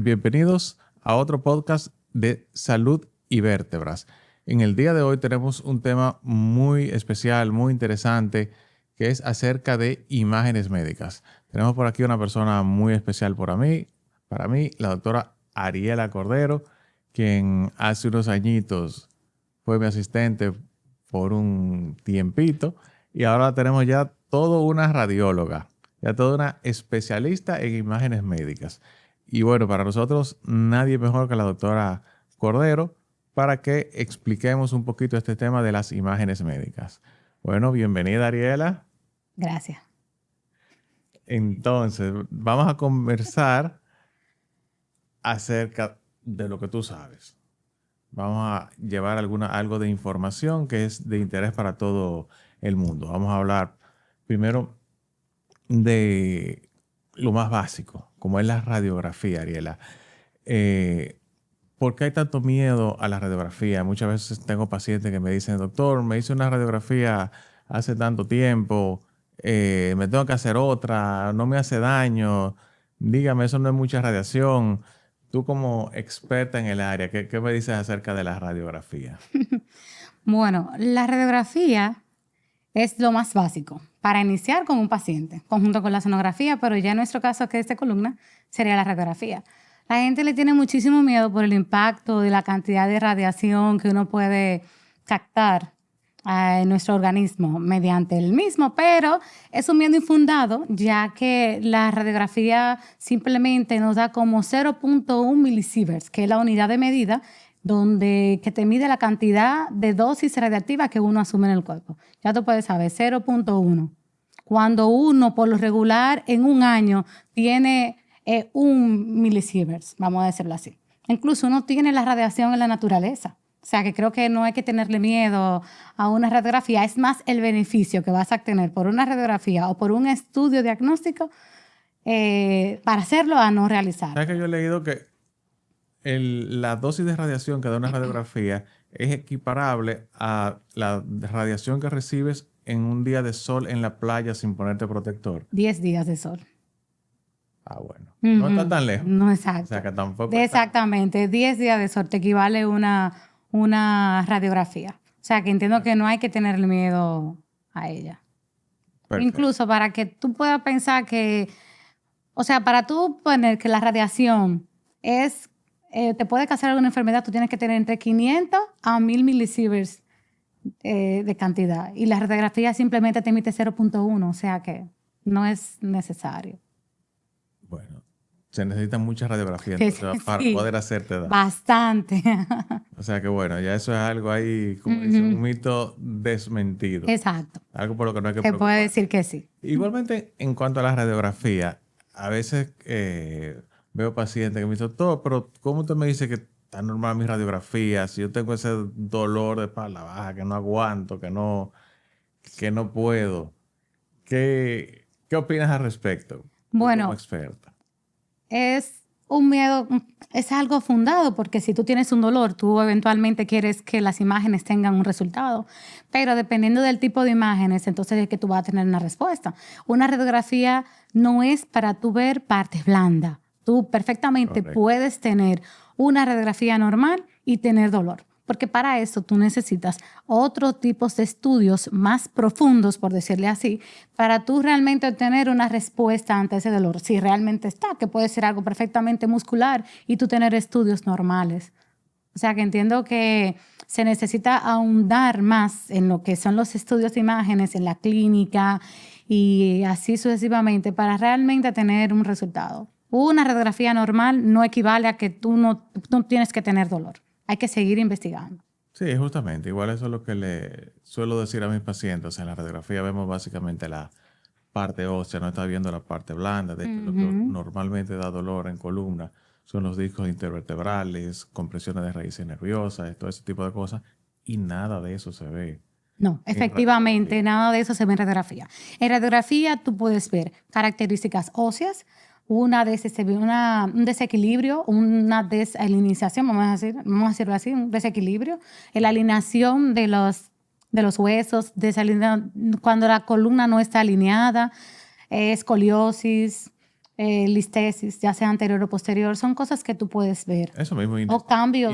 bienvenidos a otro podcast de salud y vértebras. En el día de hoy tenemos un tema muy especial, muy interesante, que es acerca de imágenes médicas. Tenemos por aquí una persona muy especial para mí, la doctora Ariela Cordero, quien hace unos añitos fue mi asistente por un tiempito y ahora tenemos ya toda una radióloga, ya toda una especialista en imágenes médicas. Y bueno, para nosotros nadie mejor que la doctora Cordero para que expliquemos un poquito este tema de las imágenes médicas. Bueno, bienvenida Ariela. Gracias. Entonces, vamos a conversar acerca de lo que tú sabes. Vamos a llevar algo de información que es de interés para todo el mundo. Vamos a hablar primero de lo más básico, como es la radiografía, Ariela. ¿Por qué hay tanto miedo a la radiografía? Muchas veces tengo pacientes que me dicen, doctor, me hice una radiografía hace tanto tiempo, me tengo que hacer otra, no me hace daño, dígame, eso no es mucha radiación. Tú como experta en el área, ¿qué me dices acerca de la radiografía? Bueno, la radiografía es lo más básico para iniciar con un paciente, conjunto con la sonografía, pero ya en nuestro caso, que es de columna, sería la radiografía. La gente le tiene muchísimo miedo por el impacto de la cantidad de radiación que uno puede captar en nuestro organismo mediante el mismo, pero es un miedo infundado, ya que la radiografía simplemente nos da como 0.1 milisieverts, que es la unidad de medida que te mide la cantidad de dosis radiactiva que uno asume en el cuerpo. Ya tú puedes saber, 0.1. Cuando uno, por lo regular, en un año tiene 1 milisieverts, vamos a decirlo así. Incluso uno tiene la radiación en la naturaleza. O sea, que creo que no hay que tenerle miedo a una radiografía. Es más el beneficio que vas a tener por una radiografía o por un estudio diagnóstico para hacerlo a no realizarlo. ¿Sabes que yo he leído que la dosis de radiación que da una radiografía es equiparable a la radiación que recibes en un día de sol en la playa sin ponerte protector? 10 días de sol. Ah, bueno. No está tan lejos. No, exacto. O sea, que tampoco exactamente. 10 días de sol te equivale una radiografía. O sea, que entiendo que no hay que tenerle miedo a ella. Perfecto. Incluso para que tú puedas pensar que, o sea, para tú poner que la radiación te puede causar alguna enfermedad, tú tienes que tener entre 500 a 1000 milisieverts de cantidad. Y la radiografía simplemente te emite 0.1, o sea que no es necesario. Bueno, se necesita mucha radiografía entonces, para poder hacerte daño. Bastante. O sea que bueno, ya eso es algo ahí, como dice, un mito desmentido. Exacto. Algo por lo que no hay que preocuparse. Se puede decir que sí. Igualmente, en cuanto a la radiografía, a veces veo pacientes que me dicen, doctor, pero ¿cómo usted me dice que está normal mi radiografía? Si yo tengo ese dolor de espalda baja, que no aguanto, que no puedo. ¿Qué opinas al respecto? Bueno, como experta. Es un miedo, es algo fundado, porque si tú tienes un dolor, tú eventualmente quieres que las imágenes tengan un resultado, pero dependiendo del tipo de imágenes, entonces es que tú vas a tener una respuesta. Una radiografía no es para tú ver partes blandas. Tú perfectamente puedes tener una radiografía normal y tener dolor. Porque para eso tú necesitas otros tipos de estudios más profundos, por decirle así, para tú realmente obtener una respuesta ante ese dolor. Si realmente está, que puede ser algo perfectamente muscular y tú tener estudios normales. O sea que entiendo que se necesita ahondar más en lo que son los estudios de imágenes, en la clínica y así sucesivamente para realmente tener un resultado. Una radiografía normal no equivale a que tú no tienes que tener dolor. Hay que seguir investigando. Sí, justamente. Igual eso es lo que le suelo decir a mis pacientes. En la radiografía vemos básicamente la parte ósea, no está viendo la parte blanda. De hecho, lo que normalmente da dolor en columna son los discos intervertebrales, compresiones de raíces nerviosas, todo ese tipo de cosas. Y nada de eso se ve. No, efectivamente, nada de eso se ve en radiografía. En radiografía tú puedes ver características óseas, un desequilibrio, una desalinización, vamos a decirlo así, un desequilibrio, la alineación de los huesos, cuando la columna no está alineada, escoliosis, listesis, ya sea anterior o posterior, son cosas que tú puedes ver. Eso mismo, O cambios,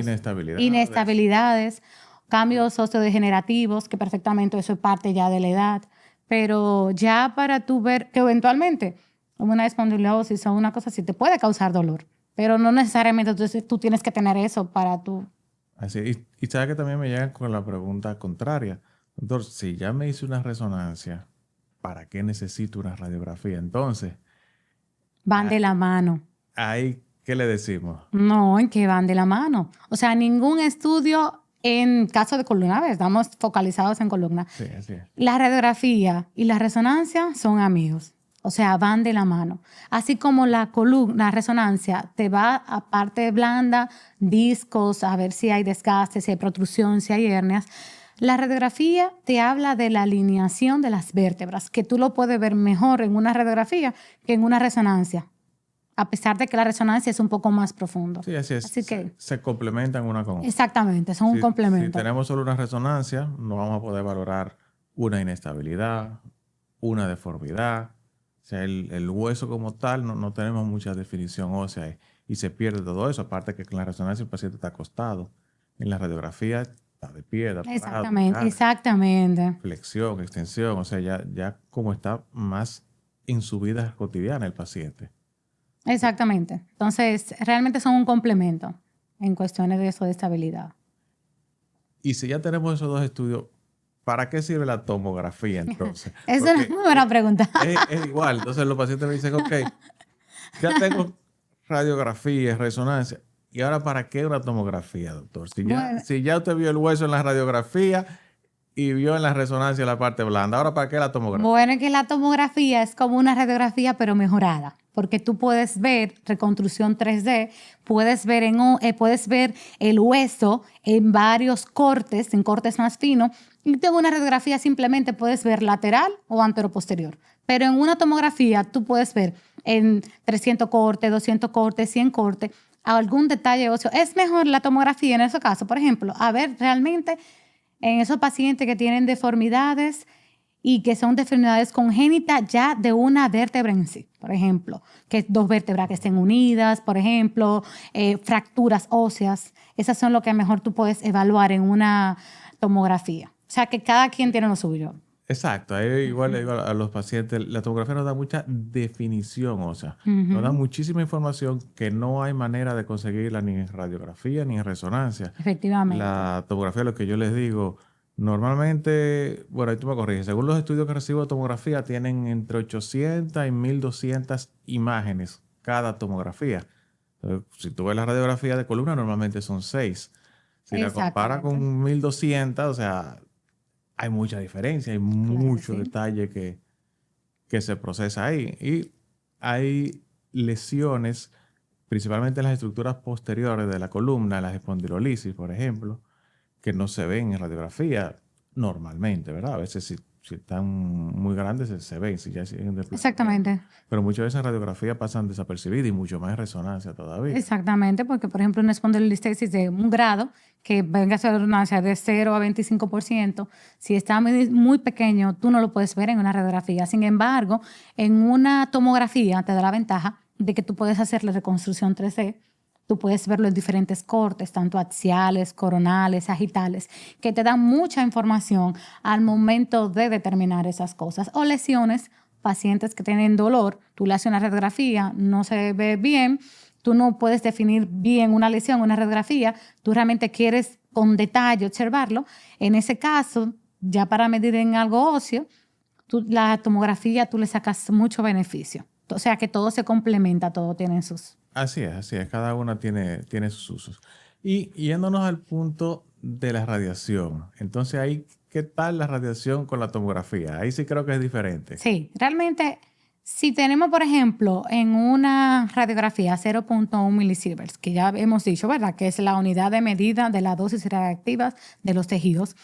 inestabilidades, cambios sociodegenerativos, que perfectamente eso es parte ya de la edad. Pero ya para tú ver que eventualmente una espondiliosis o una cosa así te puede causar dolor, pero no necesariamente tú tienes que tener eso para tú. Así, y sabes que también me llegan con la pregunta contraria. Doctor, si ya me hice una resonancia, ¿para qué necesito una radiografía? Entonces, Van de la mano. ahí, ¿qué le decimos? No, en que van de la mano. O sea, ningún estudio en caso de columna, ¿ves? Estamos focalizados en columna. Sí, así es. La radiografía y la resonancia son amigos. O sea, van de la mano. Así como la columna, la resonancia te va a parte blanda, discos, a ver si hay desgaste, si hay protrusión, si hay hernias. La radiografía te habla de la alineación de las vértebras, que tú lo puedes ver mejor en una radiografía que en una resonancia, a pesar de que la resonancia es un poco más profundo. Sí, así es. Así que, se complementan una con otra. exactamente, son un Si complemento. tenemos solo una resonancia, no vamos a poder valorar una inestabilidad, una deformidad. O sea, el hueso como tal no tenemos mucha definición ósea y se pierde todo eso. Aparte que con la resonancia el paciente está acostado. En la radiografía está de pie, está parado, Exactamente, exactamente. flexión, extensión. O sea, ya como está más en su vida cotidiana el paciente. Exactamente. Entonces, realmente son un complemento en cuestiones de eso de estabilidad. Y si ya tenemos esos dos estudios, ¿para qué sirve la tomografía entonces? Esa es una muy buena pregunta. Es igual. Entonces los pacientes me dicen, ok, ya tengo radiografía, resonancia. ¿Y ahora para qué una tomografía, doctor? Si ya usted vio el hueso en la radiografía y vio en la resonancia la parte blanda, ¿ahora para qué la tomografía? Bueno, es que la tomografía es como una radiografía, pero mejorada, porque tú puedes ver reconstrucción 3D, puedes ver el hueso en varios cortes, en cortes más finos, y en una radiografía simplemente puedes ver lateral o anteroposterior. Pero en una tomografía tú puedes ver en 300 cortes, 200 cortes, 100 cortes, algún detalle óseo. Es mejor la tomografía en ese caso, por ejemplo, a ver realmente en esos pacientes que tienen deformidades y que son deformidades congénitas ya de una vértebra en sí, por ejemplo, que dos vértebras que estén unidas, por ejemplo, fracturas óseas. Esas son lo que mejor tú puedes evaluar en una tomografía. O sea, que cada quien tiene lo suyo. Exacto, ahí igual le digo a los pacientes, la tomografía nos da mucha definición, o sea, nos da muchísima información que no hay manera de conseguirla ni en radiografía ni en resonancia. Efectivamente. La tomografía, lo que yo les digo, normalmente, bueno, ahí tú me corriges, según los estudios que recibo de tomografía, tienen entre 800 y 1200 imágenes cada tomografía. Entonces, si tú ves la radiografía de columna, normalmente son 6. Si la compara con 1200, o sea, hay mucha diferencia, hay mucho detalle que se procesa ahí. Y hay lesiones, principalmente en las estructuras posteriores de la columna, las espondilolisis, por ejemplo, que no se ven en radiografía normalmente, ¿verdad? A veces si están muy grandes se ven, si ya siguen de Exactamente. Pero muchas veces en radiografía pasan desapercibidas y mucho más en resonancia todavía. Exactamente, porque por ejemplo una espondilolistesis de un grado que venga a ser resonancia de 0 a 25%, si está muy pequeño, tú no lo puedes ver en una radiografía. Sin embargo, en una tomografía te da la ventaja de que tú puedes hacer la reconstrucción 3D. Tú puedes verlo en diferentes cortes, tanto axiales, coronales, sagitales, que te dan mucha información al momento de determinar esas cosas. O lesiones, pacientes que tienen dolor, tú le haces una radiografía, no se ve bien, tú no puedes definir bien una lesión, una radiografía, tú realmente quieres con detalle observarlo. En ese caso, ya para medir en algo óseo, la tomografía tú le sacas mucho beneficio. O sea que todo se complementa, todo tiene sus... Así es. Cada una tiene sus usos. Y yéndonos al punto de la radiación. Entonces ahí, ¿qué tal la radiación con la tomografía? Ahí sí creo que es diferente. Sí, realmente, si tenemos, por ejemplo, en una radiografía 0.1 milisieverts, que ya hemos dicho, ¿verdad? Que es la unidad de medida de la dosis radiactiva de los tejidos.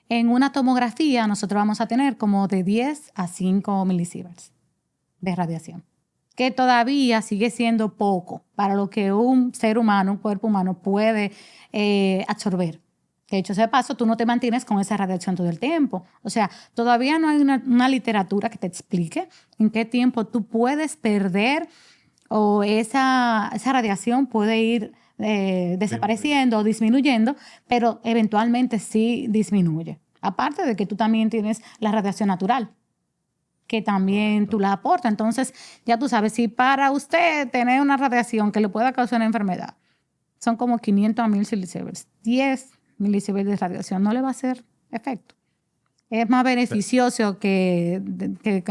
En una tomografía nosotros vamos a tener como de 10 a 5 milisieverts de radiación, que todavía sigue siendo poco para lo que un ser humano, un cuerpo humano puede absorber. De hecho, de paso, tú no te mantienes con esa radiación todo el tiempo. O sea, todavía no hay una literatura que te explique en qué tiempo tú puedes perder o esa radiación puede ir desapareciendo o disminuyendo, pero eventualmente sí disminuye. Aparte de que tú también tienes la radiación natural, que también tú la aportas. Entonces, ya tú sabes, si para usted tener una radiación que le pueda causar una enfermedad, son como 500 a 1000 milisieverts, 10 milisieverts de radiación no le va a hacer efecto. Es más beneficioso que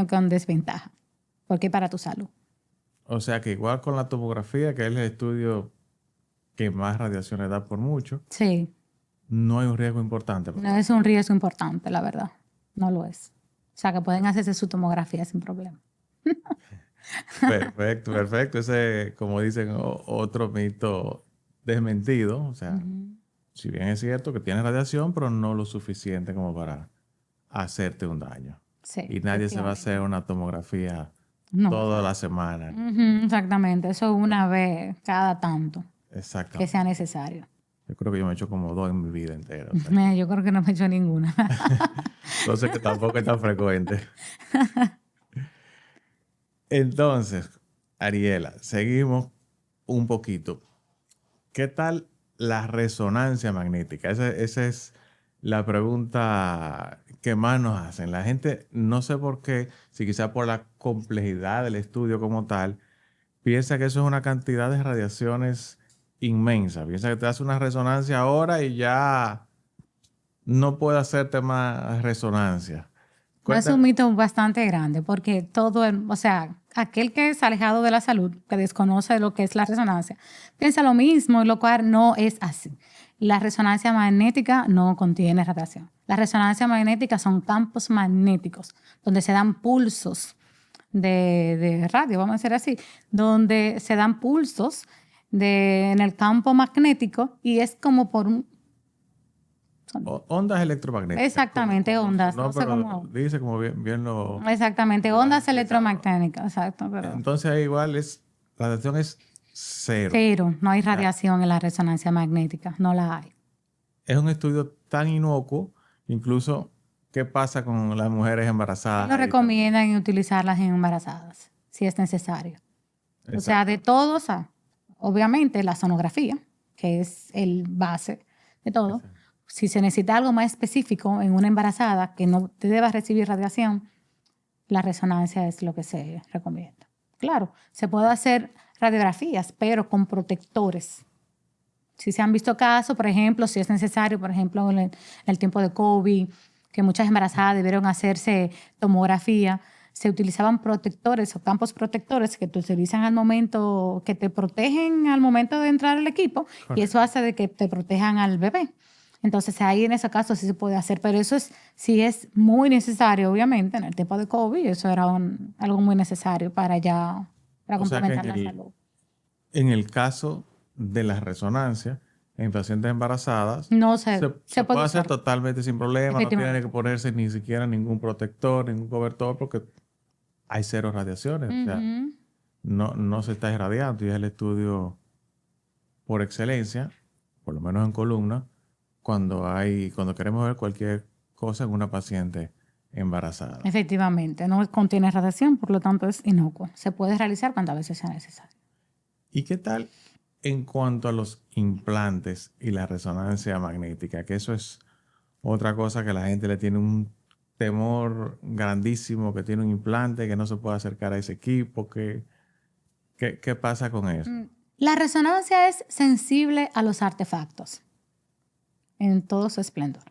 con desventaja, porque es para tu salud. O sea que igual con la tomografía, que es el estudio que más radiaciones da por mucho, Sí, no hay un riesgo importante. no es un riesgo importante, la verdad. No lo es. O sea, que pueden hacerse su tomografía sin problema. Perfecto, perfecto. Ese, como dicen, otro mito desmentido. O sea, si bien es cierto que tiene radiación, pero no lo suficiente como para hacerte un daño. Sí, Y nadie se va a efectivamente. hacer una tomografía No. toda la semana. Exactamente. Eso una vez cada tanto que Exactamente. sea necesario. Yo creo que yo me he hecho como 2 en mi vida entera. O sea, Yo creo que no me he hecho ninguna. entonces que tampoco es tan frecuente. Entonces, Ariela, seguimos un poquito. ¿Qué tal la resonancia magnética? Esa es la pregunta que más nos hacen. La gente, no sé por qué, si quizá por la complejidad del estudio como tal, piensa que eso es una cantidad de radiaciones inmensa. Piensa que te hace una resonancia ahora y ya no puede hacerte más resonancia. No es un mito bastante grande porque o sea, aquel que es alejado de la salud, que desconoce lo que es la resonancia, piensa lo mismo, y lo cual no es así. La resonancia magnética no contiene radiación. La resonancia magnética son campos magnéticos donde se dan pulsos de radio, vamos a decir así, donde se dan pulsos en el campo magnético y es como por un... Ondas electromagnéticas. Exactamente, ondas. No, No sé pero cómo... dice como bien lo... Exactamente, ondas electromagnéticas, exacto. Pero Entonces ahí igual la radiación es cero. cero, no hay O sea, radiación en la resonancia magnética, no la hay. es un estudio tan inocuo, incluso qué pasa con las mujeres embarazadas. Lo Ahí recomiendan utilizarlas en embarazadas, si es necesario. también. O sea, de todos, obviamente la sonografía, que es el base de todo. Exacto. Si se necesita algo más específico en una embarazada que no deba recibir radiación, la resonancia es lo que se recomienda. Claro, se puede hacer radiografías, pero con protectores. Si se han visto casos, por ejemplo, si es necesario, por ejemplo, en el tiempo de COVID, que muchas embarazadas debieron hacerse tomografía, se utilizaban protectores o campos protectores que te utilizan al momento, que te protegen al momento de entrar al equipo, y eso hace de que te protejan al bebé. Entonces ahí en ese caso sí se puede hacer, pero eso sí es muy necesario, obviamente, en el tiempo de COVID, eso era algo muy necesario para O sea que complementar la salud. en el caso de la resonancia, en pacientes embarazadas, No se se puede puede hacer usar. totalmente sin problema, no tiene Efectivamente. que ponerse ni siquiera ningún protector, ningún cobertor, porque hay cero radiaciones. O sea, Ujú. no se está irradiando y es el estudio por excelencia, por lo menos en columna, cuando queremos ver cualquier cosa en una paciente embarazada. Efectivamente, no contiene radiación, por lo tanto es inocuo. Se puede realizar cuantas veces sea necesario. ¿Y qué tal en cuanto a los implantes y la resonancia magnética? Que eso es otra cosa que la gente le tiene un temor grandísimo, que tiene un implante, que no se puede acercar a ese equipo. ¿Qué pasa con eso? La resonancia es sensible a los artefactos en todo su esplendor.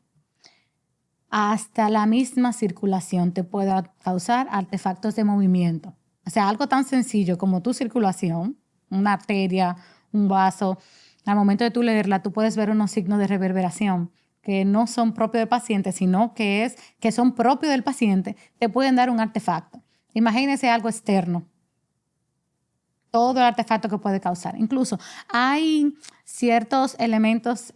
Hasta la misma circulación te puede causar artefactos de movimiento. O sea, algo tan sencillo como tu circulación, una arteria, un vaso, al momento de tú leerla, tú puedes ver unos signos de reverberación que no son propios del paciente, sino que son propios del paciente, te pueden dar un artefacto. Imagínese algo externo. Todo el artefacto que puede causar. Incluso hay ciertos elementos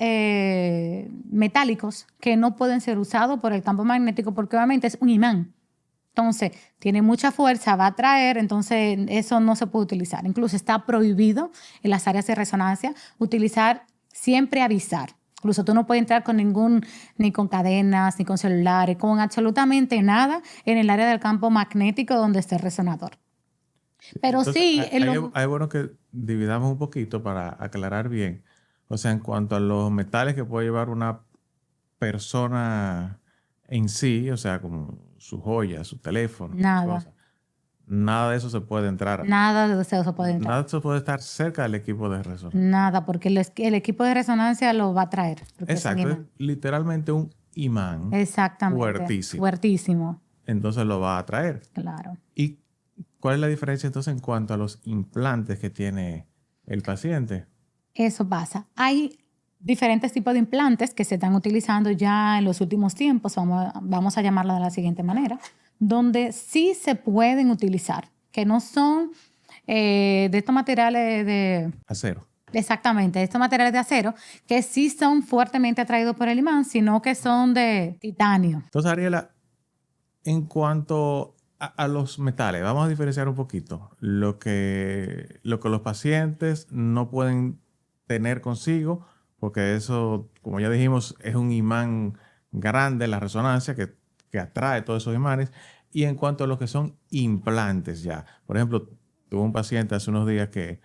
metálicos que no pueden ser usados por el campo magnético porque obviamente es un imán. Entonces, tiene mucha fuerza, va a atraer, entonces eso no se puede utilizar. Incluso está prohibido en las áreas de resonancia utilizar, siempre avisar. Incluso tú no puedes entrar con ni con cadenas, ni con celulares, con absolutamente nada en el área del campo magnético donde esté el resonador. Pero Entonces, sí, hay bueno que dividamos un poquito para aclarar bien. O sea, en cuanto a los metales que puede llevar una persona en sí, o sea, como su joya, su teléfono, nada, cosas, nada de eso se puede entrar. nada de eso puede entrar. Nada de eso puede estar cerca del equipo de resonancia. Nada, porque el equipo de resonancia lo va a traer. Porque es un Exacto, es imán. literalmente un imán Exactamente. fuertísimo. Fuertísimo. Entonces lo va a atraer. Claro. ¿Y cuál es la diferencia entonces en cuanto a los implantes que tiene el paciente? Eso pasa. Hay diferentes tipos de implantes que se están utilizando ya en los últimos tiempos, vamos a llamarlo de la siguiente manera, donde sí se pueden utilizar, que no son de estos materiales de... Acero. Exactamente, estos materiales de acero que sí son fuertemente atraídos por el imán, sino que son de titanio. Entonces, Ariela, en cuanto a los metales, vamos a diferenciar un poquito lo que los pacientes no pueden tener consigo, porque eso, como ya dijimos, es un imán grande, la resonancia, que atrae todos esos imanes. Y en cuanto a lo que son implantes ya, por ejemplo, tuve un paciente hace unos días que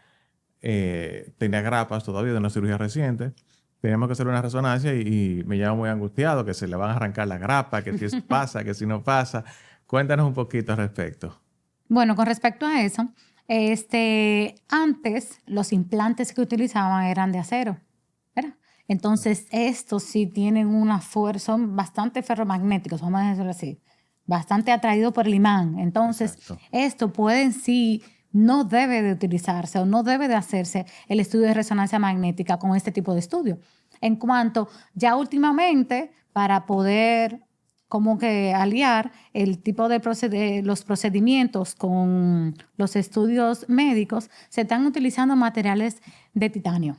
tenía grapas todavía de una cirugía reciente. Teníamos que hacer una resonancia y me lleva muy angustiado que se le van a arrancar las grapas, que si eso pasa, que si no pasa. Cuéntanos un poquito al respecto. Bueno, con respecto a eso, antes los implantes que utilizaban eran de acero, ¿verdad? Entonces, estos sí tienen una fuerza, son bastante ferromagnéticos, vamos a decirlo así, bastante atraídos por el imán. Entonces, Exacto. esto puede en sí, no debe de utilizarse o no debe de hacerse el estudio de resonancia magnética con este tipo de estudio. En cuanto ya últimamente, para poder como que aliar el tipo de los procedimientos con los estudios médicos, se están utilizando materiales de titanio.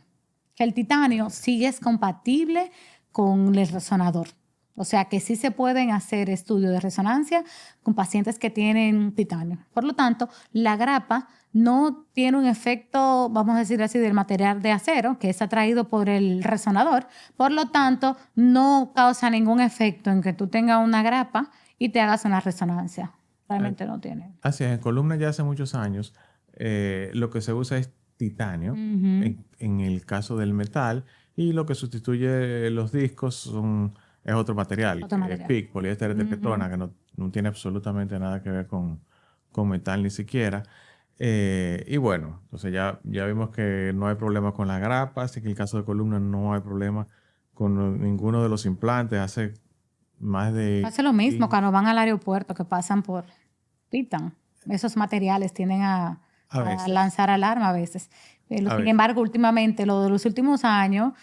Que el titanio sí es compatible con el resonador. O sea que sí se pueden hacer estudios de resonancia con pacientes que tienen titanio. Por lo tanto, la grapa no tiene un efecto, vamos a decir así, del material de acero, que es atraído por el resonador. Por lo tanto, no causa ningún efecto en que tú tengas una grapa y te hagas una resonancia. Realmente no tiene. Así es, en columna ya hace muchos años lo que se usa es titanio en el caso del metal y lo que sustituye los discos es otro material, Otro material. PIC, poliéster de ketona, que no tiene absolutamente nada que ver con metal ni siquiera. Y bueno, entonces ya vimos que no hay problema con las grapas y que en el caso de columna no hay problema con ninguno de los implantes. Hace más de... Hace lo mismo cuando van al aeropuerto que pasan por Titan. Esos materiales tienden a veces. lanzar alarma a veces. Sin veces. embargo, últimamente, lo de los últimos años,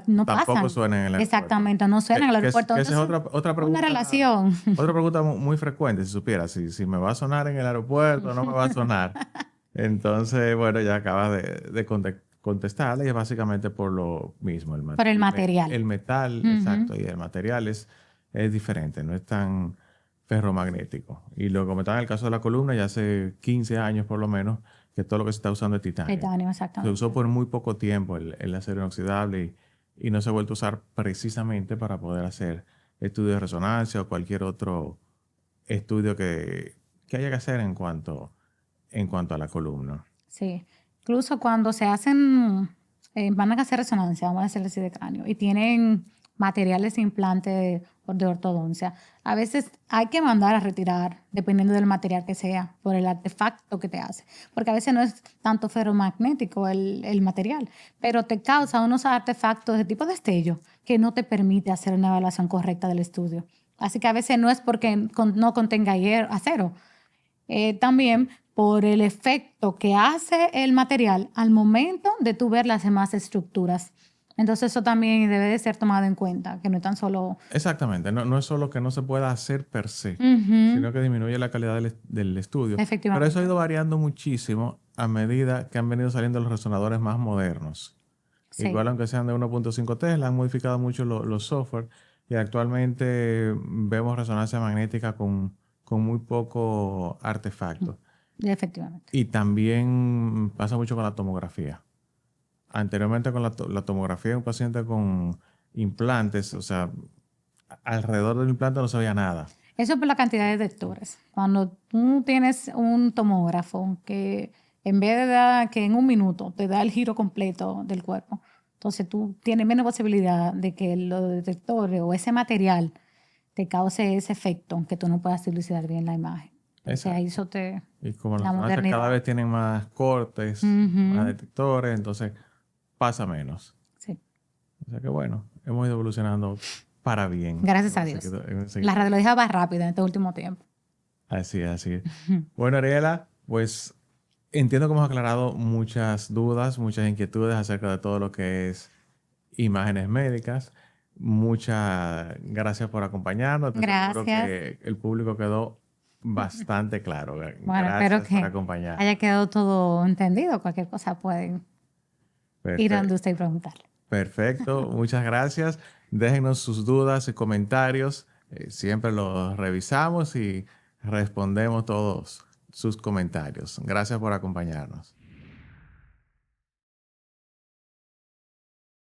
no Tampoco pasan. suena en el aeropuerto. Exactamente, no suena en el aeropuerto. Que esa es otra pregunta. Una relación. Otra pregunta muy frecuente, si supiera, si me va a sonar en el aeropuerto o no me va a sonar. Entonces, bueno, ya acabas de contestarle y es básicamente por lo mismo. Por el material. El metal, exacto, y el material es diferente, no es tan ferromagnético. Y lo comentaba en el caso de la columna, ya hace 15 años por lo menos, que todo lo que se está usando es titanio. Titanio, Se exactamente. usó por muy poco tiempo el acero inoxidable y no se ha vuelto a usar precisamente para poder hacer estudios de resonancia o cualquier otro estudio que haya que hacer en cuanto a la columna. Sí. Incluso cuando se hacen, van a hacer resonancia, vamos a hacerle así de cráneo, y tienen materiales de implante de ortodoncia, a veces hay que mandar a retirar, dependiendo del material que sea, por el artefacto que te hace. Porque a veces no es tanto ferromagnético el material, pero te causa unos artefactos de tipo de destello que no te permite hacer una evaluación correcta del estudio. Así que a veces no es porque no contenga acero, también por el efecto que hace el material al momento de tú ver las demás estructuras. Entonces eso también debe de ser tomado en cuenta, que no es tan solo... Exactamente, no es solo que no se pueda hacer per se, sino que disminuye la calidad del estudio. Efectivamente. Pero eso ha ido variando muchísimo a medida que han venido saliendo los resonadores más modernos. Sí. Igual aunque sean de 1.5 Tesla, han modificado mucho los software y actualmente vemos resonancia magnética con muy poco artefacto. Efectivamente. Y también pasa mucho con la tomografía. Anteriormente con la tomografía de un paciente con implantes, o sea, alrededor del implante no se veía nada. Eso es por la cantidad de detectores. Cuando tú tienes un tomógrafo que en vez de dar, que en un minuto te da el giro completo del cuerpo, entonces tú tienes menos posibilidad de que los detectores o ese material te cause ese efecto, que tú no puedas dilucidar bien la imagen. Entonces ahí eso te... Y como la los avances cada modernidad. vez tienen más cortes, más detectores, entonces pasa menos. Sí. O sea que bueno, hemos ido evolucionando para bien. Gracias a Dios. La radiología va rápida en este último tiempo. Así es, así es. Bueno, Ariela, pues entiendo que hemos aclarado muchas dudas, muchas inquietudes acerca de todo lo que es imágenes médicas. Muchas gracias por acompañarnos. Estoy seguro Gracias. que el público quedó bastante claro. Bueno, espero Gracias por que acompañarnos. haya quedado todo entendido. Cualquier cosa pueden ir a donde usted y preguntarle. Perfecto, muchas gracias. Déjenos sus dudas y comentarios. Siempre los revisamos y respondemos todos sus comentarios. Gracias por acompañarnos.